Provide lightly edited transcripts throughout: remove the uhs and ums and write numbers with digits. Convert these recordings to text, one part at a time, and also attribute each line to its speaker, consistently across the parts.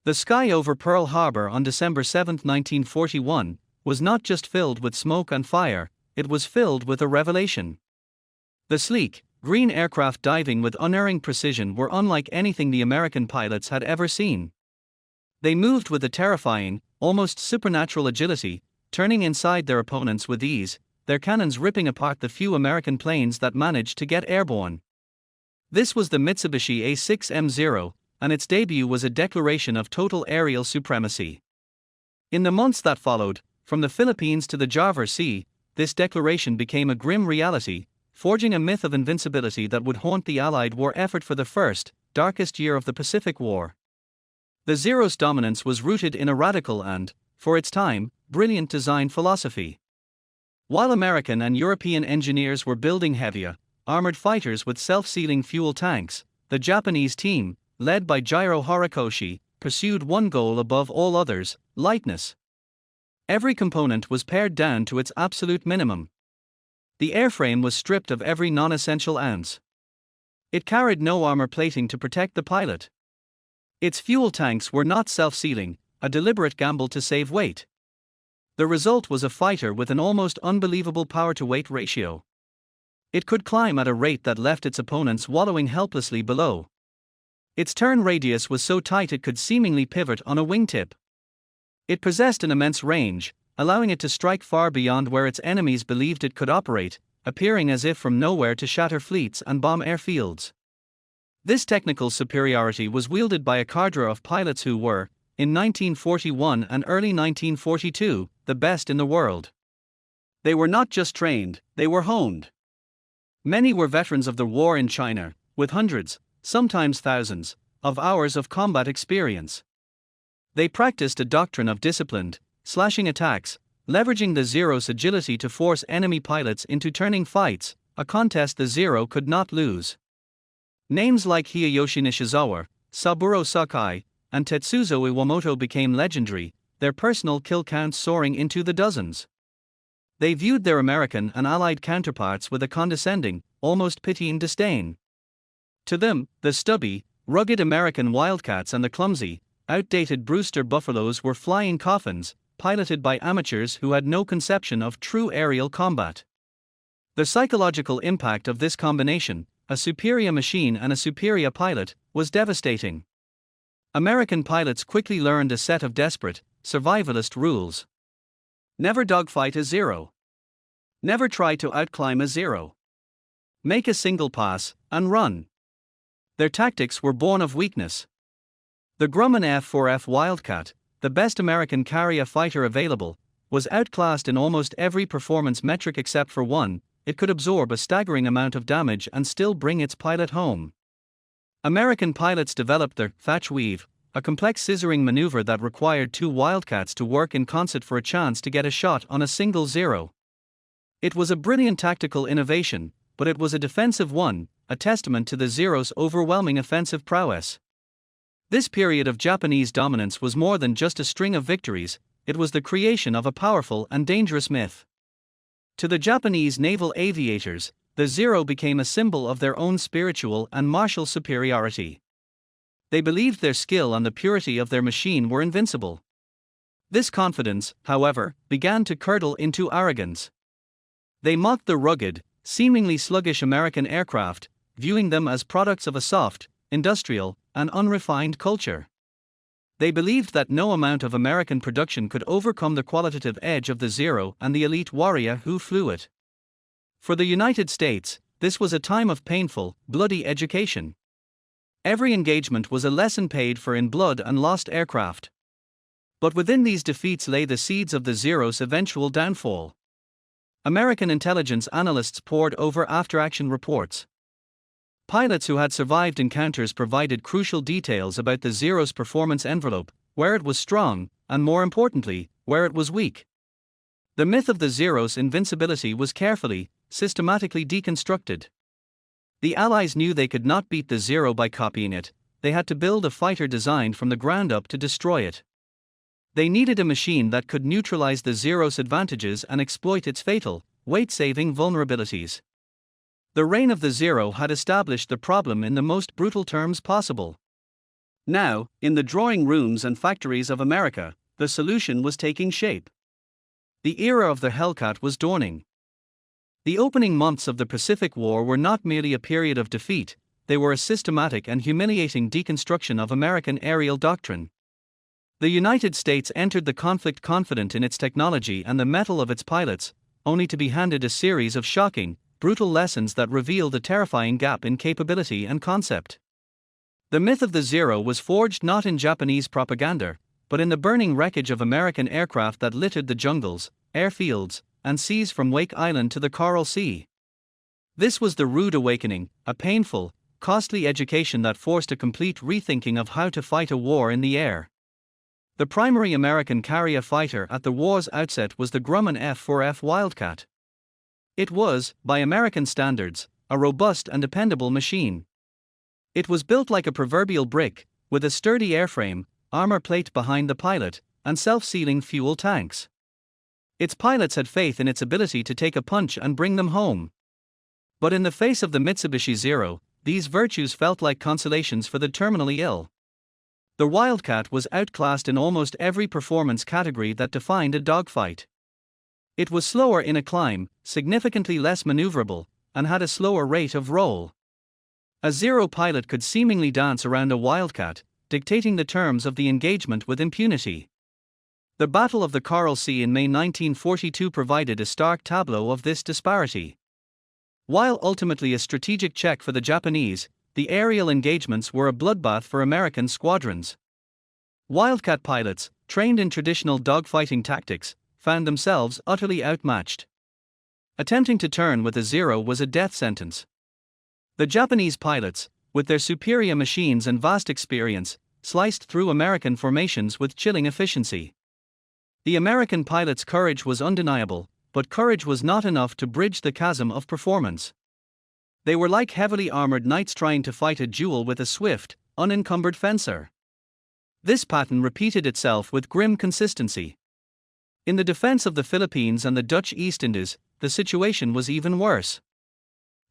Speaker 1: The sky over Pearl Harbor on December 7, 1941, was not just filled with smoke and fire, it was filled with a revelation. The sleek, green aircraft diving with unerring precision were unlike anything the American pilots had ever seen. They moved with a terrifying, almost supernatural agility, turning inside their opponents with ease, their cannons ripping apart the few American planes that managed to get airborne. This was the Mitsubishi A6M0, and its debut was a declaration of total aerial supremacy. In the months that followed, from the Philippines to the Java Sea, this declaration became a grim reality, forging a myth of invincibility that would haunt the Allied war effort for the first, darkest year of the Pacific War. The Zero's dominance was rooted in a radical and, for its time, brilliant design philosophy. While American and European engineers were building heavier, armored fighters with self-sealing fuel tanks, the Japanese team, led by Jiro Horikoshi, pursued one goal above all others: lightness. Every component was pared down to its absolute minimum. The airframe was stripped of every non-essential ounce. It carried no armor plating to protect the pilot. Its fuel tanks were not self-sealing, a deliberate gamble to save weight. The result was a fighter with an almost unbelievable power-to-weight ratio. It could climb at a rate that left its opponents wallowing helplessly below. Its turn radius was so tight it could seemingly pivot on a wingtip. It possessed an immense range, allowing it to strike far beyond where its enemies believed it could operate, appearing as if from nowhere to shatter fleets and bomb airfields. This technical superiority was wielded by a cadre of pilots who were, in 1941 and early 1942, the best in the world. They were not just trained, they were honed. Many were veterans of the war in China, with hundreds, sometimes thousands, of hours of combat experience. They practiced a doctrine of disciplined, slashing attacks, leveraging the Zero's agility to force enemy pilots into turning fights, a contest the Zero could not lose. Names like Hideyoshi Nishizawa, Saburo Sakai, and Tetsuzo Iwamoto became legendary, their personal kill counts soaring into the dozens. They viewed their American and Allied counterparts with a condescending, almost pitying disdain. To them, the stubby, rugged American Wildcats and the clumsy, outdated Brewster Buffaloes were flying coffins, piloted by amateurs who had no conception of true aerial combat. The psychological impact of this combination, a superior machine and a superior pilot, was devastating. American pilots quickly learned a set of desperate, survivalist rules. Never dogfight a Zero. Never try to outclimb a Zero. Make a single pass, and run. Their tactics were born of weakness. The Grumman F6F Wildcat, the best American carrier fighter available, was outclassed in almost every performance metric except for one: it could absorb a staggering amount of damage and still bring its pilot home. American pilots developed their thatch weave, a complex scissoring maneuver that required two Wildcats to work in concert for a chance to get a shot on a single Zero. It was a brilliant tactical innovation, but it was a defensive one, a testament to the Zero's overwhelming offensive prowess. This period of Japanese dominance was more than just a string of victories, it was the creation of a powerful and dangerous myth. To the Japanese naval aviators, the Zero became a symbol of their own spiritual and martial superiority. They believed their skill and the purity of their machine were invincible. This confidence, however, began to curdle into arrogance. They mocked the rugged, seemingly sluggish American aircraft, viewing them as products of a soft, industrial, and unrefined culture. They believed that no amount of American production could overcome the qualitative edge of the Zero and the elite warrior who flew it. For the United States, this was a time of painful, bloody education. Every engagement was a lesson paid for in blood and lost aircraft. But within these defeats lay the seeds of the Zero's eventual downfall. American intelligence analysts pored over after-action reports. Pilots who had survived encounters provided crucial details about the Zero's performance envelope, where it was strong, and more importantly, where it was weak. The myth of the Zero's invincibility was carefully, systematically deconstructed. The Allies knew they could not beat the Zero by copying it, they had to build a fighter designed from the ground up to destroy it. They needed a machine that could neutralize the Zero's advantages and exploit its fatal, weight-saving vulnerabilities. The reign of the Zero had established the problem in the most brutal terms possible. Now, in the drawing rooms and factories of America, the solution was taking shape. The era of the Hellcat was dawning. The opening months of the Pacific War were not merely a period of defeat, they were a systematic and humiliating deconstruction of American aerial doctrine. The United States entered the conflict confident in its technology and the mettle of its pilots, only to be handed a series of shocking, brutal lessons that revealed a terrifying gap in capability and concept. The myth of the Zero was forged not in Japanese propaganda, but in the burning wreckage of American aircraft that littered the jungles, airfields, and seas from Wake Island to the Coral Sea. This was the rude awakening, a painful, costly education that forced a complete rethinking of how to fight a war in the air. The primary American carrier fighter at the war's outset was the Grumman F4F Wildcat. It was, by American standards, a robust and dependable machine. It was built like a proverbial brick, with a sturdy airframe, armor plate behind the pilot, and self-sealing fuel tanks. Its pilots had faith in its ability to take a punch and bring them home. But in the face of the Mitsubishi Zero, these virtues felt like consolations for the terminally ill. The Wildcat was outclassed in almost every performance category that defined a dogfight. It was slower in a climb, significantly less maneuverable, and had a slower rate of roll. A Zero pilot could seemingly dance around a Wildcat, dictating the terms of the engagement with impunity. The Battle of the Coral Sea in May 1942 provided a stark tableau of this disparity. While ultimately a strategic check for the Japanese, the aerial engagements were a bloodbath for American squadrons. Wildcat pilots, trained in traditional dogfighting tactics, found themselves utterly outmatched. Attempting to turn with a Zero was a death sentence. The Japanese pilots, with their superior machines and vast experience, sliced through American formations with chilling efficiency. The American pilots' courage was undeniable, but courage was not enough to bridge the chasm of performance. They were like heavily armored knights trying to fight a duel with a swift, unencumbered fencer. This pattern repeated itself with grim consistency. In the defense of the Philippines and the Dutch East Indies, the situation was even worse.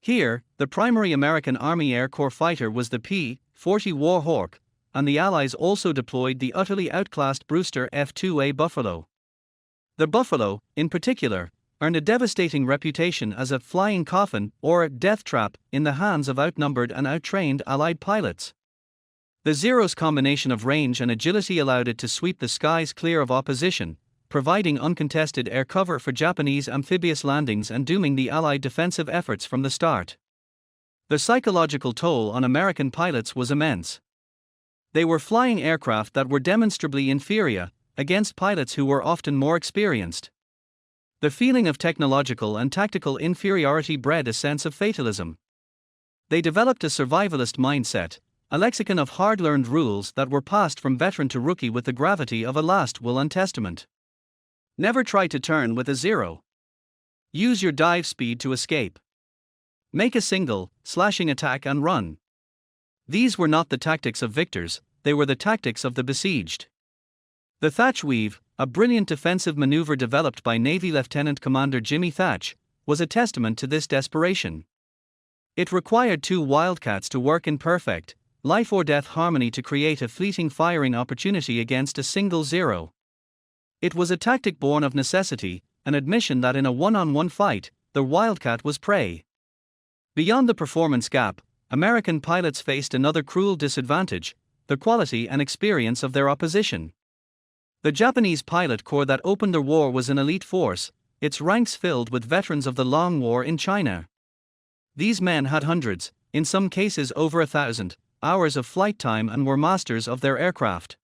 Speaker 1: Here, the primary American Army Air Corps fighter was the P-40 Warhawk, and the Allies also deployed the utterly outclassed Brewster F-2A Buffalo. The Buffalo, in particular, earned a devastating reputation as a flying coffin or death trap in the hands of outnumbered and outtrained Allied pilots. The Zero's combination of range and agility allowed it to sweep the skies clear of opposition, providing uncontested air cover for Japanese amphibious landings and dooming the Allied defensive efforts from the start. The psychological toll on American pilots was immense. They were flying aircraft that were demonstrably inferior, against pilots who were often more experienced. The feeling of technological and tactical inferiority bred a sense of fatalism. They developed a survivalist mindset, a lexicon of hard-learned rules that were passed from veteran to rookie with the gravity of a last will and testament. Never try to turn with a Zero. Use your dive speed to escape. Make a single, slashing attack and run. These were not the tactics of victors, they were the tactics of the besieged. The Thatch Weave, a brilliant defensive maneuver developed by Navy Lieutenant Commander Jimmy Thatch, was a testament to this desperation. It required two Wildcats to work in perfect, life-or-death harmony to create a fleeting firing opportunity against a single Zero. It was a tactic born of necessity, an admission that in a one-on-one fight, the Wildcat was prey. Beyond the performance gap, American pilots faced another cruel disadvantage: the quality and experience of their opposition. The Japanese pilot corps that opened the war was an elite force, its ranks filled with veterans of the Long War in China. These men had hundreds, in some cases over 1,000, hours of flight time and were masters of their aircraft.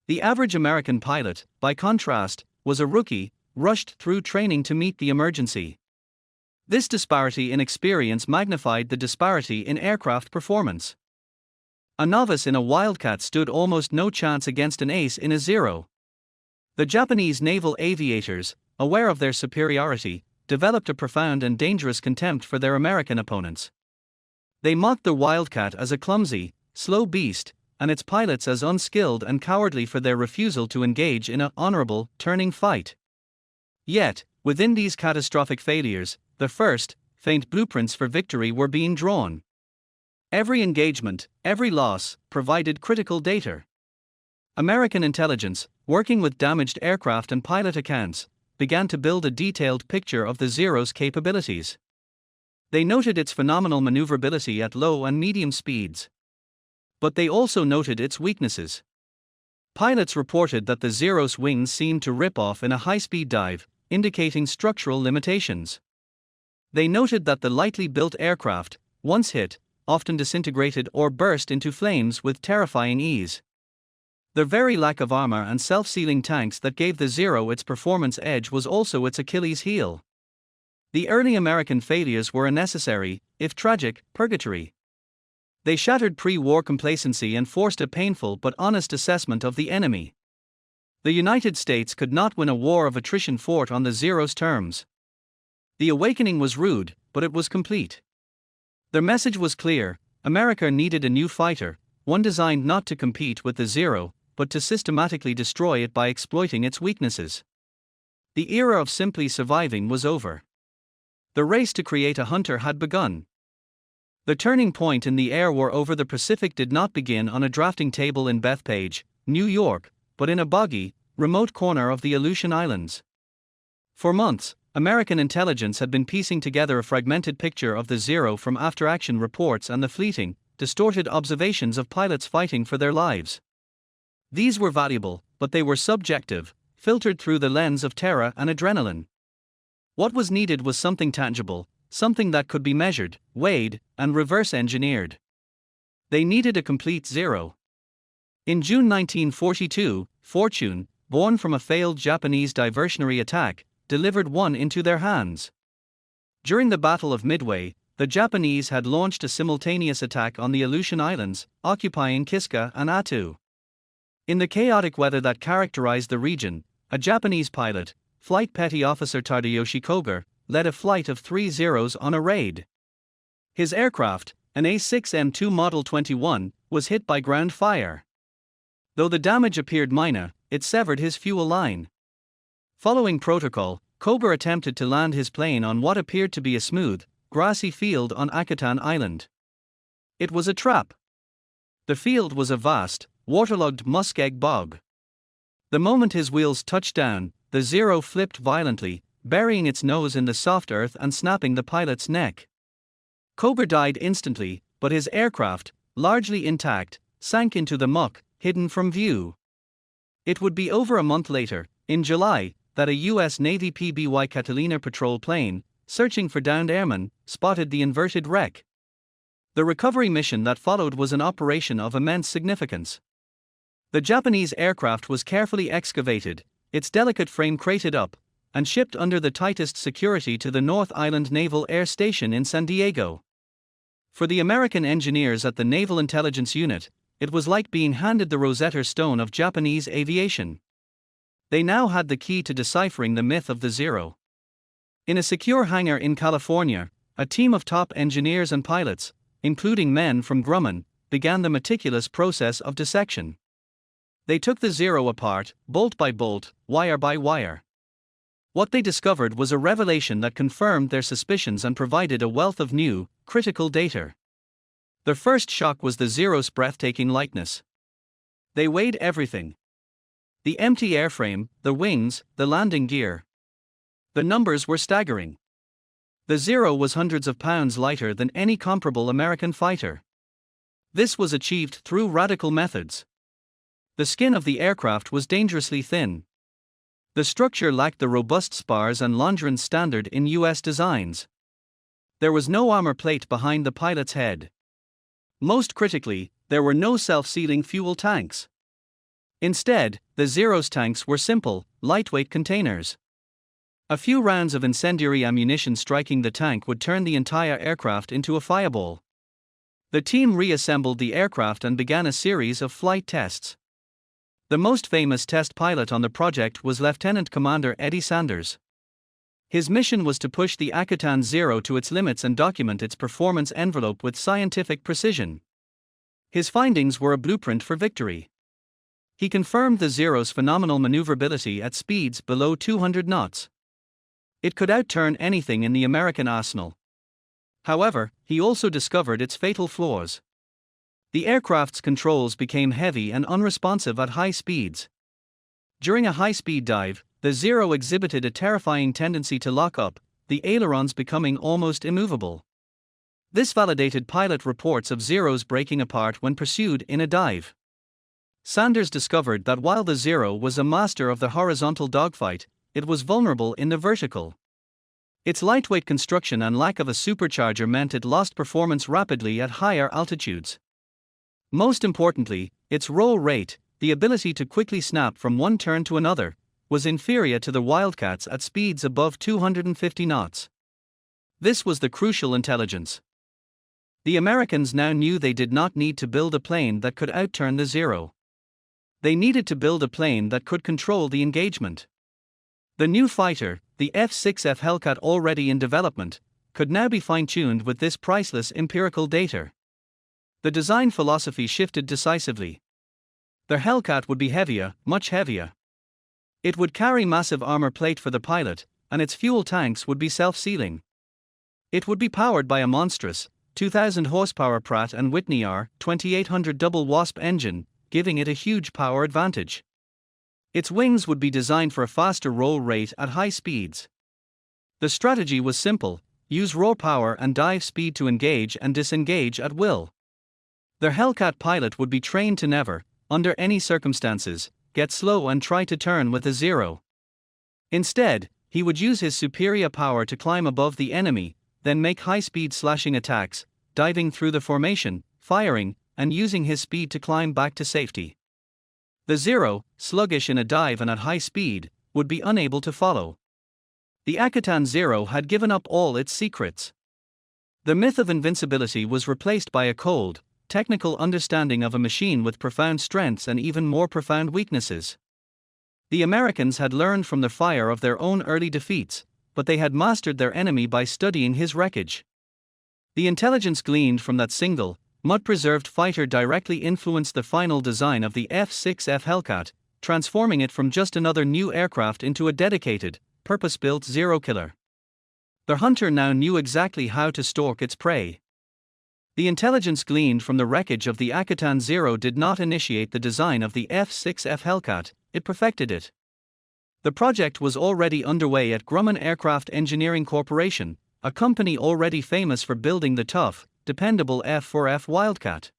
Speaker 1: The average American pilot, by contrast, was a rookie, rushed through training to meet the emergency. This disparity in experience magnified the disparity in aircraft performance. A novice in a Wildcat stood almost no chance against an ace in a Zero. The Japanese naval aviators, aware of their superiority, developed a profound and dangerous contempt for their American opponents. They mocked the Wildcat as a clumsy, slow beast, and its pilots as unskilled and cowardly for their refusal to engage in a honorable, turning fight. Yet, within these catastrophic failures, the first, faint blueprints for victory were being drawn. Every engagement, every loss, provided critical data. American intelligence, working with damaged aircraft and pilot accounts, began to build a detailed picture of the Zero's capabilities. They noted its phenomenal maneuverability at low and medium speeds. But they also noted its weaknesses. Pilots reported that the Zero's wings seemed to rip off in a high-speed dive, indicating structural limitations. They noted that the lightly built aircraft, once hit, often disintegrated or burst into flames with terrifying ease. The very lack of armor and self-sealing tanks that gave the Zero its performance edge was also its Achilles heel. The early American failures were a necessary, if tragic, purgatory. They shattered pre-war complacency and forced a painful but honest assessment of the enemy. The United States could not win a war of attrition fought on the Zero's terms. The awakening was rude, but it was complete. Their message was clear: America needed a new fighter, one designed not to compete with the Zero, but to systematically destroy it by exploiting its weaknesses. The era of simply surviving was over. The race to create a hunter had begun. The turning point in the air war over the Pacific did not begin on a drafting table in Bethpage, New York, but in a boggy, remote corner of the Aleutian Islands. For months, American intelligence had been piecing together a fragmented picture of the Zero from after-action reports and the fleeting, distorted observations of pilots fighting for their lives. These were valuable, but they were subjective, filtered through the lens of terror and adrenaline. What was needed was something tangible, something that could be measured, weighed, and reverse-engineered. They needed a complete Zero. In June 1942, Fortune, born from a failed Japanese diversionary attack, delivered one into their hands. During the Battle of Midway, the Japanese had launched a simultaneous attack on the Aleutian Islands, occupying Kiska and Attu. In the chaotic weather that characterized the region, a Japanese pilot, Flight Petty Officer Tadayoshi Koger, led a flight of 3 Zeros on a raid. His aircraft, an A6M2 Model 21, was hit by ground fire. Though the damage appeared minor, it severed his fuel line. Following protocol, Koger attempted to land his plane on what appeared to be a smooth, grassy field on Akutan Island. It was a trap. The field was a vast, waterlogged muskeg bog. The moment his wheels touched down, the Zero flipped violently, burying its nose in the soft earth and snapping the pilot's neck. Koger died instantly, but his aircraft, largely intact, sank into the muck, hidden from view. It would be over a month later, in July, that a U.S. Navy PBY Catalina patrol plane, searching for downed airmen, spotted the inverted wreck. The recovery mission that followed was an operation of immense significance. The Japanese aircraft was carefully excavated, its delicate frame crated up, and shipped under the tightest security to the North Island Naval Air Station in San Diego. For the American engineers at the Naval Intelligence Unit, it was like being handed the Rosetta Stone of Japanese aviation. They now had the key to deciphering the myth of the Zero. In a secure hangar in California, a team of top engineers and pilots, including men from Grumman, began the meticulous process of dissection. They took the Zero apart, bolt by bolt, wire by wire. What they discovered was a revelation that confirmed their suspicions and provided a wealth of new, critical data. The first shock was the Zero's breathtaking lightness. They weighed everything. The empty airframe, the wings, the landing gear. The numbers were staggering. The Zero was hundreds of pounds lighter than any comparable American fighter. This was achieved through radical methods. The skin of the aircraft was dangerously thin. The structure lacked the robust spars and longerons standard in U.S. designs. There was no armor plate behind the pilot's head. Most critically, there were no self-sealing fuel tanks. Instead, the Zero's tanks were simple, lightweight containers. A few rounds of incendiary ammunition striking the tank would turn the entire aircraft into a fireball. The team reassembled the aircraft and began a series of flight tests. The most famous test pilot on the project was Lieutenant Commander Eddie Sanders. His mission was to push the Akutan Zero to its limits and document its performance envelope with scientific precision. His findings were a blueprint for victory. He confirmed the Zero's phenomenal maneuverability at speeds below 200 knots. It could outturn anything in the American arsenal. However, he also discovered its fatal flaws. The aircraft's controls became heavy and unresponsive at high speeds. During a high-speed dive, the Zero exhibited a terrifying tendency to lock up, the ailerons becoming almost immovable. This validated pilot reports of Zeros breaking apart when pursued in a dive. Sanders discovered that while the Zero was a master of the horizontal dogfight, it was vulnerable in the vertical. Its lightweight construction and lack of a supercharger meant it lost performance rapidly at higher altitudes. Most importantly, its roll rate, the ability to quickly snap from one turn to another, was inferior to the Wildcats at speeds above 250 knots. This was the crucial intelligence. The Americans now knew they did not need to build a plane that could outturn the Zero. They needed to build a plane that could control the engagement. The new fighter, the F6F Hellcat already in development, could now be fine-tuned with this priceless empirical data. The design philosophy shifted decisively. The Hellcat would be heavier, much heavier. It would carry massive armor plate for the pilot, and its fuel tanks would be self-sealing. It would be powered by a monstrous, 2,000 horsepower Pratt & Whitney R2800 double Wasp engine, giving it a huge power advantage. Its wings would be designed for a faster roll rate at high speeds. The strategy was simple: use raw power and dive speed to engage and disengage at will. The Hellcat pilot would be trained to never, under any circumstances, get slow and try to turn with a Zero. Instead, he would use his superior power to climb above the enemy, then make high-speed slashing attacks, diving through the formation, firing, and using his speed to climb back to safety. The Zero, sluggish in a dive and at high speed, would be unable to follow. The Akatan Zero had given up all its secrets. The myth of invincibility was replaced by a cold, technical understanding of a machine with profound strengths and even more profound weaknesses. The Americans had learned from the fire of their own early defeats, but they had mastered their enemy by studying his wreckage. The intelligence gleaned from that single, mud-preserved fighter directly influenced the final design of the F6F Hellcat, transforming it from just another new aircraft into a dedicated, purpose-built Zero killer. The hunter now knew exactly how to stalk its prey. The intelligence gleaned from the wreckage of the Akatan Zero did not initiate the design of the F6F Hellcat, it perfected it. The project was already underway at Grumman Aircraft Engineering Corporation, a company already famous for building the tough, dependable F4F Wildcat.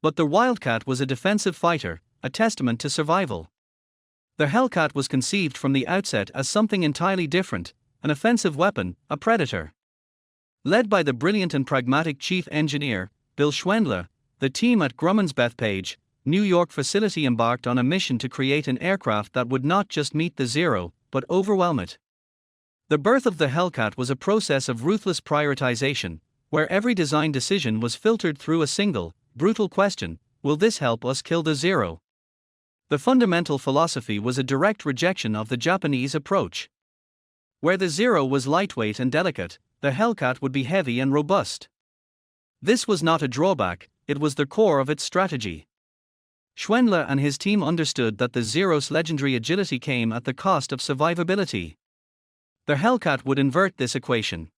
Speaker 1: But the Wildcat was a defensive fighter, a testament to survival. The Hellcat was conceived from the outset as something entirely different, an offensive weapon, a predator. Led by the brilliant and pragmatic chief engineer, Bill Schwendler, the team at Grumman's Bethpage, New York facility embarked on a mission to create an aircraft that would not just meet the Zero, but overwhelm it. The birth of the Hellcat was a process of ruthless prioritization, where every design decision was filtered through a single, brutal question: will this help us kill the Zero? The fundamental philosophy was a direct rejection of the Japanese approach. Where the Zero was lightweight and delicate, the Hellcat would be heavy and robust. This was not a drawback, it was the core of its strategy. Schwendler and his team understood that the Zero's legendary agility came at the cost of survivability. The Hellcat would invert this equation.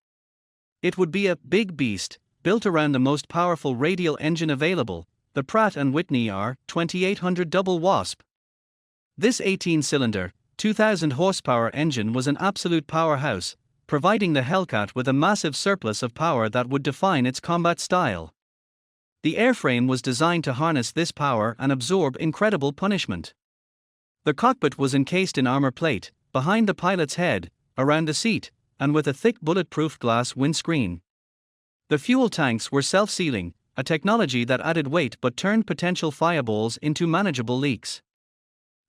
Speaker 1: It would be a big beast, built around the most powerful radial engine available, the Pratt & Whitney R2800 double Wasp. This 18-cylinder, 2,000 horsepower engine was an absolute powerhouse, providing the Hellcat with a massive surplus of power that would define its combat style. The airframe was designed to harness this power and absorb incredible punishment. The cockpit was encased in armor plate, behind the pilot's head, around the seat, and with a thick bulletproof glass windscreen. The fuel tanks were self-sealing, a technology that added weight but turned potential fireballs into manageable leaks.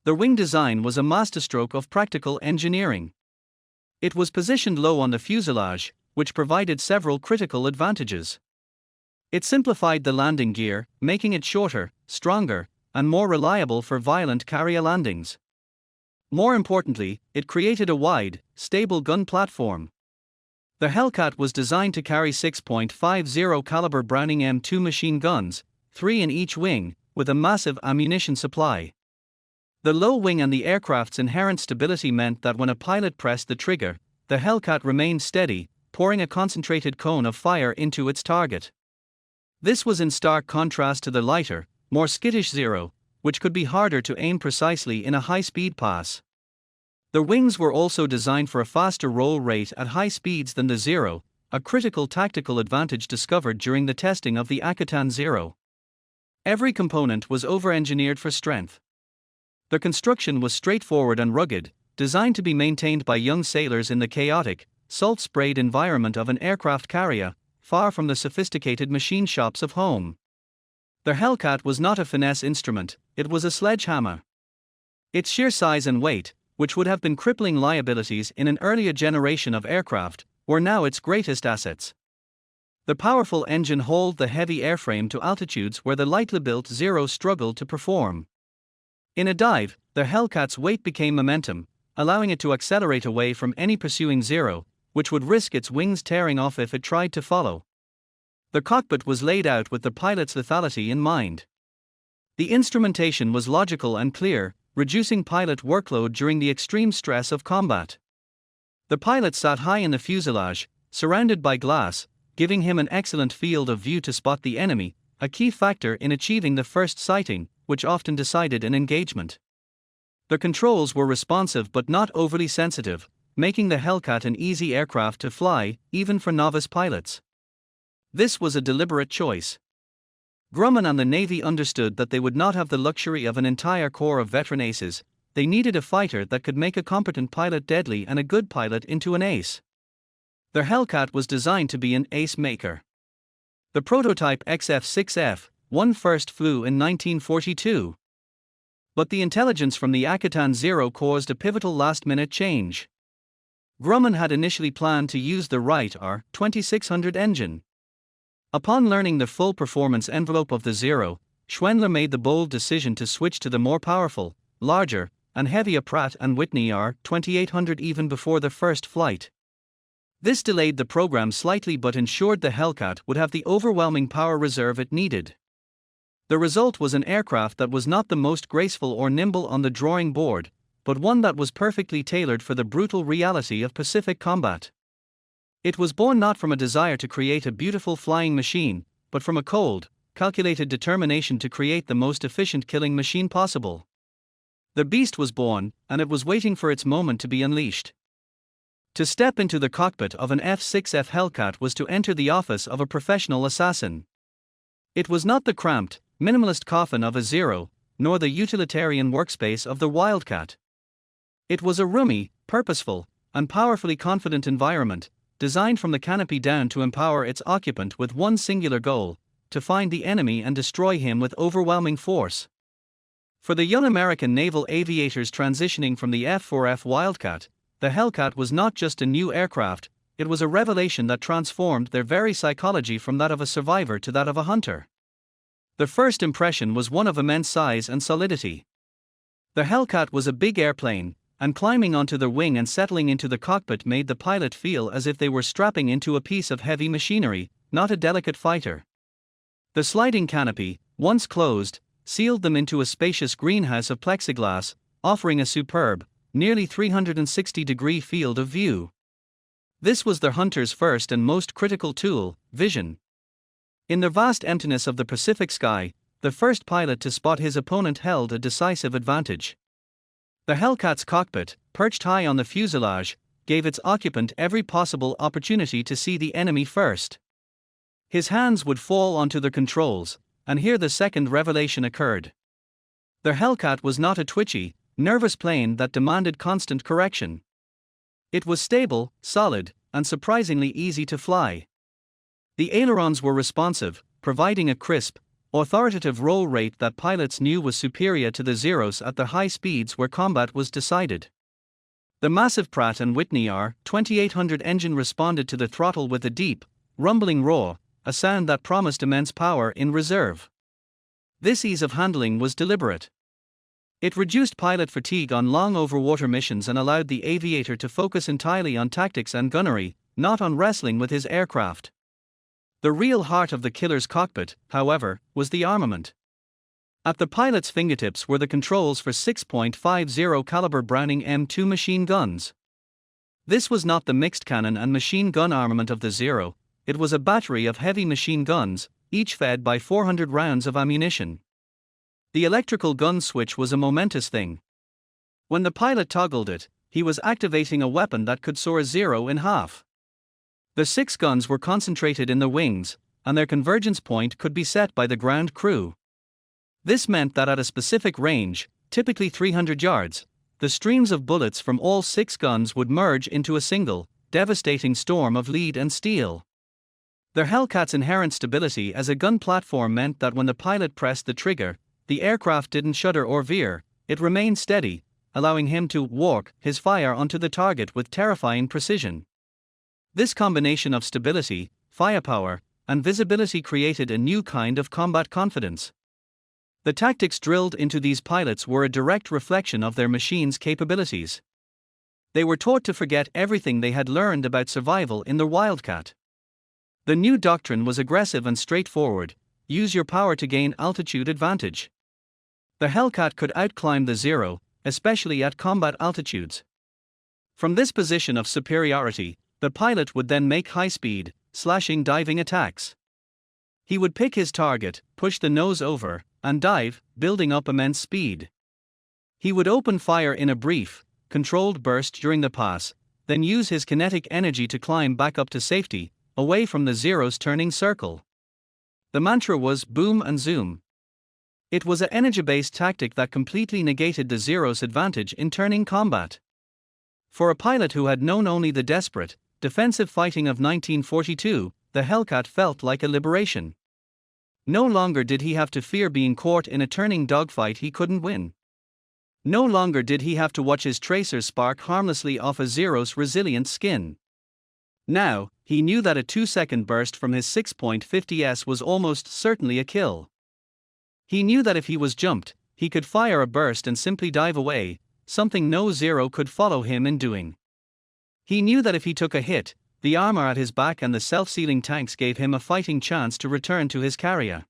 Speaker 1: The wing design was a masterstroke of practical engineering. It was positioned low on the fuselage, which provided several critical advantages. It simplified the landing gear, making it shorter, stronger, and more reliable for violent carrier landings. More importantly, it created a wide, stable gun platform. The Hellcat was designed to carry 6.50 caliber Browning M2 machine guns, 3 in each wing, with a massive ammunition supply. The low wing and the aircraft's inherent stability meant that when a pilot pressed the trigger, the Hellcat remained steady, pouring a concentrated cone of fire into its target. This was in stark contrast to the lighter, more skittish Zero, which could be harder to aim precisely in a high-speed pass. The wings were also designed for a faster roll rate at high speeds than the Zero, a critical tactical advantage discovered during the testing of the Akutan Zero. Every component was over-engineered for strength. The construction was straightforward and rugged, designed to be maintained by young sailors in the chaotic, salt-sprayed environment of an aircraft carrier, far from the sophisticated machine shops of home. The Hellcat was not a finesse instrument, it was a sledgehammer. Its sheer size and weight, which would have been crippling liabilities in an earlier generation of aircraft, were now its greatest assets. The powerful engine hauled the heavy airframe to altitudes where the lightly built Zero struggled to perform. In a dive, the Hellcat's weight became momentum, allowing it to accelerate away from any pursuing Zero, which would risk its wings tearing off if it tried to follow. The cockpit was laid out with the pilot's lethality in mind. The instrumentation was logical and clear, reducing pilot workload during the extreme stress of combat. The pilot sat high in the fuselage, surrounded by glass, giving him an excellent field of view to spot the enemy, a key factor in achieving the first sighting, which often decided an engagement. The controls were responsive but not overly sensitive, making the Hellcat an easy aircraft to fly, even for novice pilots. This was a deliberate choice. Grumman and the Navy understood that they would not have the luxury of an entire corps of veteran aces. They needed a fighter that could make a competent pilot deadly and a good pilot into an ace. The Hellcat was designed to be an ace maker. The prototype F6F first flew in 1942. But the intelligence from the Akutan Zero caused a pivotal last-minute change. Grumman had initially planned to use the Wright R2600 engine. Upon learning the full performance envelope of the Zero, Schwendler made the bold decision to switch to the more powerful, larger, and heavier Pratt & Whitney R2800 even before the first flight. This delayed the program slightly but ensured the Hellcat would have the overwhelming power reserve it needed. The result was an aircraft that was not the most graceful or nimble on the drawing board, but one that was perfectly tailored for the brutal reality of Pacific combat. It was born not from a desire to create a beautiful flying machine, but from a cold, calculated determination to create the most efficient killing machine possible. The beast was born, and it was waiting for its moment to be unleashed. To step into the cockpit of an F6F Hellcat was to enter the office of a professional assassin. It was not the cramped, minimalist coffin of a Zero, nor the utilitarian workspace of the Wildcat. It was a roomy, purposeful, and powerfully confident environment, designed from the canopy down to empower its occupant with one singular goal: to find the enemy and destroy him with overwhelming force. For the young American naval aviators transitioning from the F4F Wildcat, the Hellcat was not just a new aircraft, it was a revelation that transformed their very psychology from that of a survivor to that of a hunter. The first impression was one of immense size and solidity. The Hellcat was a big airplane, and climbing onto the wing and settling into the cockpit made the pilot feel as if they were strapping into a piece of heavy machinery, not a delicate fighter. The sliding canopy, once closed, sealed them into a spacious greenhouse of plexiglass, offering a superb, nearly 360-degree field of view. This was the hunter's first and most critical tool, vision. In the vast emptiness of the Pacific sky, the first pilot to spot his opponent held a decisive advantage. The Hellcat's cockpit, perched high on the fuselage, gave its occupant every possible opportunity to see the enemy first. His hands would fall onto the controls, and here the second revelation occurred. The Hellcat was not a twitchy, nervous plane that demanded constant correction. It was stable, solid, and surprisingly easy to fly. The ailerons were responsive, providing a crisp, authoritative roll rate that pilots knew was superior to the Zeros at the high speeds where combat was decided. The massive Pratt & Whitney R2800 engine responded to the throttle with a deep, rumbling roar, a sound that promised immense power in reserve. This ease of handling was deliberate. It reduced pilot fatigue on long overwater missions and allowed the aviator to focus entirely on tactics and gunnery, not on wrestling with his aircraft. The real heart of the killer's cockpit, however, was the armament. At the pilot's fingertips were the controls for 6.50 caliber Browning M2 machine guns. This was not the mixed cannon and machine gun armament of the Zero, it was a battery of heavy machine guns, each fed by 400 rounds of ammunition. The electrical gun switch was a momentous thing. When the pilot toggled it, he was activating a weapon that could saw a Zero in half. The 6 guns were concentrated in the wings, and their convergence point could be set by the ground crew. This meant that at a specific range, typically 300 yards, the streams of bullets from all 6 guns would merge into a single, devastating storm of lead and steel. The Hellcat's inherent stability as a gun platform meant that when the pilot pressed the trigger, the aircraft didn't shudder or veer, it remained steady, allowing him to walk his fire onto the target with terrifying precision. This combination of stability, firepower, and visibility created a new kind of combat confidence. The tactics drilled into these pilots were a direct reflection of their machine's capabilities. They were taught to forget everything they had learned about survival in the Wildcat. The new doctrine was aggressive and straightforward: use your power to gain altitude advantage. The Hellcat could outclimb the Zero, especially at combat altitudes. From this position of superiority, the pilot would then make high-speed, slashing diving attacks. He would pick his target, push the nose over, and dive, building up immense speed. He would open fire in a brief, controlled burst during the pass, then use his kinetic energy to climb back up to safety, away from the Zero's turning circle. The mantra was boom and zoom. It was an energy-based tactic that completely negated the Zero's advantage in turning combat. For a pilot who had known only the desperate, defensive fighting of 1942, the Hellcat felt like a liberation. No longer did he have to fear being caught in a turning dogfight he couldn't win. No longer did he have to watch his tracers spark harmlessly off a Zero's resilient skin. Now, he knew that a 2-second burst from his 6.50s was almost certainly a kill. He knew that if he was jumped, he could fire a burst and simply dive away, something no Zero could follow him in doing. He knew that if he took a hit, the armor at his back and the self-sealing tanks gave him a fighting chance to return to his carrier.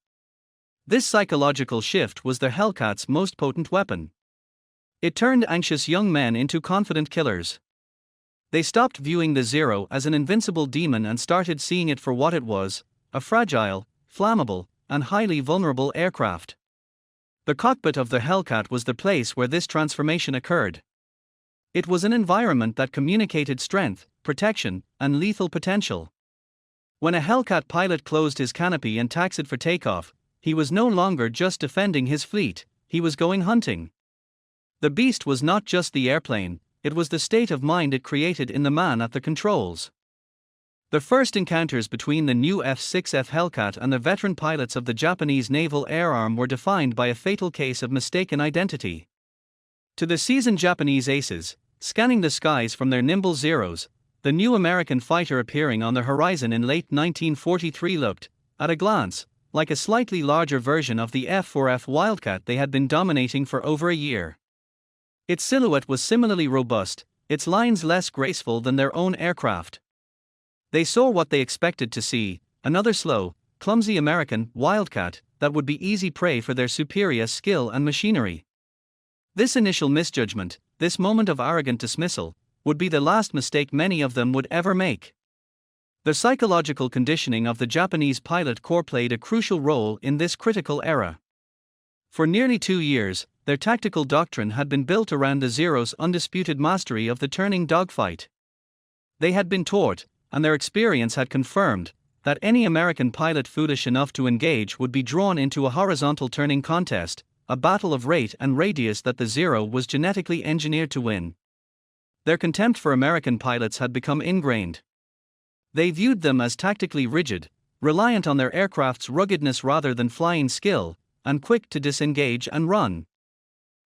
Speaker 1: This psychological shift was the Hellcat's most potent weapon. It turned anxious young men into confident killers. They stopped viewing the Zero as an invincible demon and started seeing it for what it was: a fragile, flammable, and highly vulnerable aircraft. The cockpit of the Hellcat was the place where this transformation occurred. It was an environment that communicated strength, protection, and lethal potential. When a Hellcat pilot closed his canopy and taxied for takeoff, he was no longer just defending his fleet, he was going hunting. The beast was not just the airplane, it was the state of mind it created in the man at the controls. The first encounters between the new F6F Hellcat and the veteran pilots of the Japanese Naval Air Arm were defined by a fatal case of mistaken identity. To the seasoned Japanese aces, scanning the skies from their nimble Zeros, the new American fighter appearing on the horizon in late 1943 looked, at a glance, like a slightly larger version of the F4F Wildcat they had been dominating for over a year. Its silhouette was similarly robust, its lines less graceful than their own aircraft. They saw what they expected to see: another slow, clumsy American Wildcat that would be easy prey for their superior skill and machinery. This initial misjudgment, this moment of arrogant dismissal, would be the last mistake many of them would ever make. The psychological conditioning of the Japanese pilot corps played a crucial role in this critical era. For nearly 2 years, their tactical doctrine had been built around the Zero's undisputed mastery of the turning dogfight. They had been taught, and their experience had confirmed, that any American pilot foolish enough to engage would be drawn into a horizontal turning contest, a battle of rate and radius that the Zero was genetically engineered to win. Their contempt for American pilots had become ingrained. They viewed them as tactically rigid, reliant on their aircraft's ruggedness rather than flying skill, and quick to disengage and run.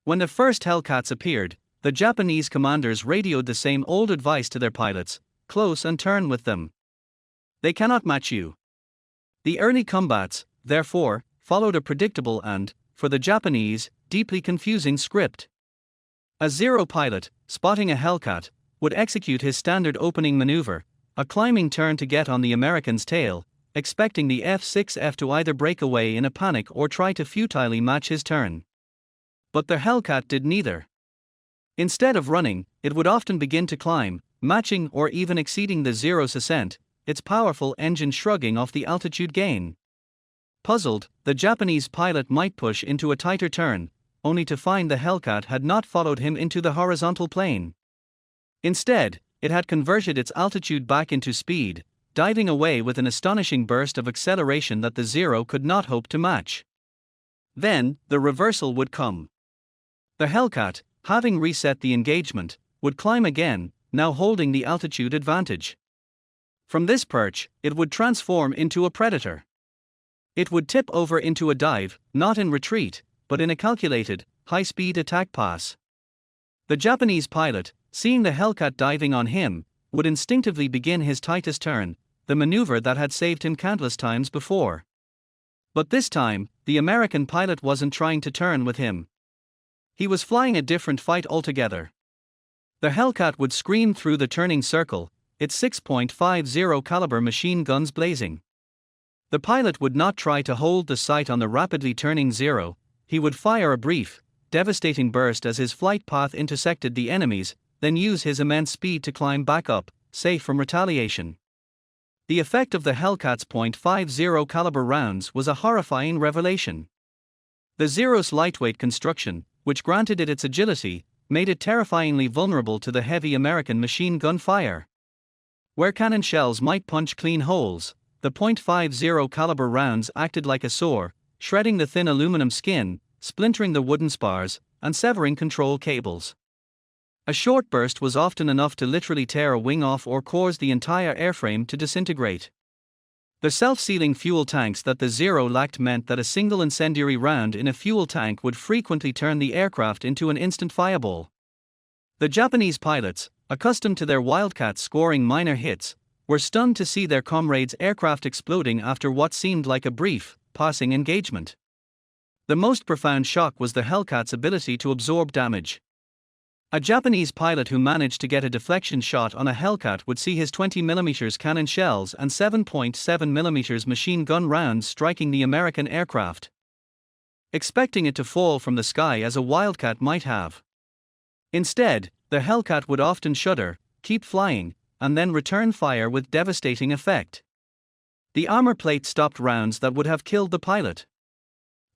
Speaker 1: When the first Hellcats appeared, the Japanese commanders radioed the same old advice to their pilots: close and turn with them. They cannot match you. The early combats, therefore, followed a predictable and, for the Japanese, deeply confusing script. A Zero pilot, spotting a Hellcat, would execute his standard opening maneuver, a climbing turn to get on the American's tail, expecting the F6F to either break away in a panic or try to futilely match his turn. But the Hellcat did neither. Instead of running, it would often begin to climb, matching or even exceeding the Zero's ascent, its powerful engine shrugging off the altitude gain. Puzzled, the Japanese pilot might push into a tighter turn, only to find the Hellcat had not followed him into the horizontal plane. Instead, it had converted its altitude back into speed, diving away with an astonishing burst of acceleration that the Zero could not hope to match. Then, the reversal would come. The Hellcat, having reset the engagement, would climb again, now holding the altitude advantage. From this perch, it would transform into a predator. It would tip over into a dive, not in retreat, but in a calculated, high-speed attack pass. The Japanese pilot, seeing the Hellcat diving on him, would instinctively begin his tightest turn, the maneuver that had saved him countless times before. But this time, the American pilot wasn't trying to turn with him. He was flying a different fight altogether. The Hellcat would scream through the turning circle, its 6.50 caliber machine guns blazing. The pilot would not try to hold the sight on the rapidly turning Zero. He would fire a brief, devastating burst as his flight path intersected the enemy's, then use his immense speed to climb back up, safe from retaliation. The effect of the Hellcat's .50 caliber rounds was a horrifying revelation. The Zero's lightweight construction, which granted it its agility, made it terrifyingly vulnerable to the heavy American machine gun fire. Where cannon shells might punch clean holes, the .50 caliber rounds acted like a saw, shredding the thin aluminum skin, splintering the wooden spars, and severing control cables. A short burst was often enough to literally tear a wing off or cause the entire airframe to disintegrate. The self-sealing fuel tanks that the Zero lacked meant that a single incendiary round in a fuel tank would frequently turn the aircraft into an instant fireball. The Japanese pilots, accustomed to their Wildcats scoring minor hits, were stunned to see their comrades' aircraft exploding after what seemed like a brief, passing engagement. The most profound shock was the Hellcat's ability to absorb damage. A Japanese pilot who managed to get a deflection shot on a Hellcat would see his 20mm cannon shells and 7.7mm machine gun rounds striking the American aircraft, expecting it to fall from the sky as a Wildcat might have. Instead, the Hellcat would often shudder, keep flying, and then return fire with devastating effect. The armor plate stopped rounds that would have killed the pilot.